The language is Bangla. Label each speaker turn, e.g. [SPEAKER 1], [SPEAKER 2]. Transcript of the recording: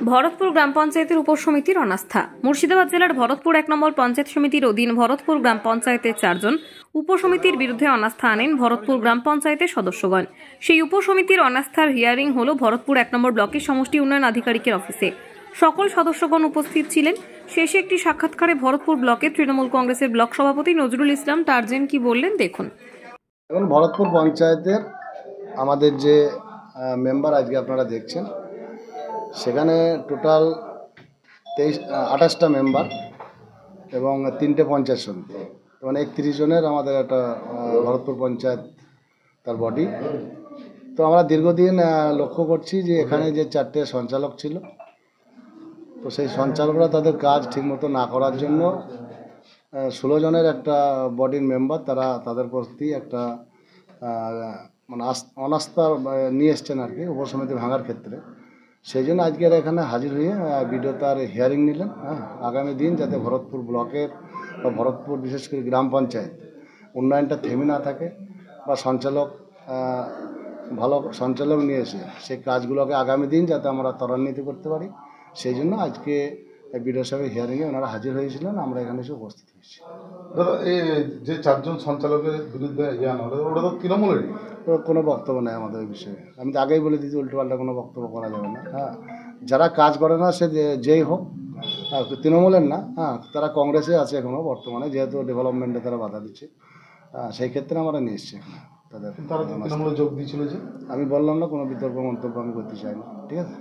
[SPEAKER 1] ভরতপুর গ্রাম পঞ্চায়েতের উপসমিতির অনাস্থা। মুর্শিদাবাদ জেলার ভরতপুর 1 নম্বর পঞ্চায়েত সমিতির অধীন ভরতপুর গ্রাম পঞ্চায়েতের 4 জন উপসমিতির বিরুদ্ধে অনাস্থা আনেন ভরতপুর গ্রাম পঞ্চায়েতের সদস্যগণ। সেই উপসমিতির অনাস্থার হিয়ারিং হলো ভরতপুর 1 নম্বর ব্লকের সমষ্টি উন্নয়ন আধিকারিকের অফিসে। সকল সদস্যগণ উপস্থিত ছিলেন। শেষে একটি সাক্ষাৎকারে ভরতপুর ব্লকের তৃণমূল কংগ্রেসের ব্লক সভাপতি নজরুল ইসলাম টার্জেন কি বললেন দেখুন।
[SPEAKER 2] এখন ভরতপুর পঞ্চায়েতের আমাদের যে মেম্বার আজকে আপনারা দেখছেন, সেখানে টোটাল 28টা মেম্বার এবং 3টে পঞ্চায়েত সমিতি, মানে 31 জনের আমাদের একটা ভরতপুর পঞ্চায়েত তার বডি। তো আমরা দীর্ঘদিন লক্ষ্য করছি যে এখানে যে 4টে সঞ্চালক ছিল, তো সেই সঞ্চালকরা তাদের কাজ ঠিকমতো না করার জন্য 16 জনের একটা বডির মেম্বার তারা তাদের প্রতি একটা মানে অনাস্থা নিয়ে এসছেন আর কি, উপসমিতি ভাঙার ক্ষেত্রে। সেই জন্য আজকে এখানে হাজির হয়ে বিডিও তার হিয়ারিং নিলেন। আগামী দিন যাতে ভরতপুর ব্লকের বা ভরতপুর বিশেষ করে গ্রাম পঞ্চায়েত উন্নয়নটা থেমে না থাকে, বা সঞ্চালক ভালো সঞ্চালক নিয়ে এসে সেই কাজগুলোকে আগামী দিন যাতে আমরা ত্বরান্বিত করতে পারি, সেই জন্য আজকে বিডিও সাহেবের হিয়ারিংয়ে ওনারা হাজির হয়েছিলেন, আমরা এখানে এসে উপস্থিত হয়েছি।
[SPEAKER 3] দাদা, এই যে 4 জন সঞ্চালকের বিরুদ্ধে ওটা তো তৃণমূলেরই,
[SPEAKER 2] কোনো বক্তব্য নেই আমাদের ওই বিষয়ে। আমি তো আগেই বলে দিচ্ছি, উল্টোপাল্টা কোনো বক্তব্য করা যাবে না। যারা কাজ করে না সে যেই হোক, তৃণমূলের না, তারা কংগ্রেসে আছে এখনো বর্তমানে, যেহেতু ডেভেলপমেন্টে তারা বাধা দিচ্ছে। সেই ক্ষেত্রে আমরা নিয়ে এসছি তাদের।
[SPEAKER 3] তারা তৃণমূলে যোগ দিয়েছিল যে,
[SPEAKER 2] আমি বললাম না, কোনো বিতর্ক মন্তব্য আমি করতে চাই না, ঠিক আছে।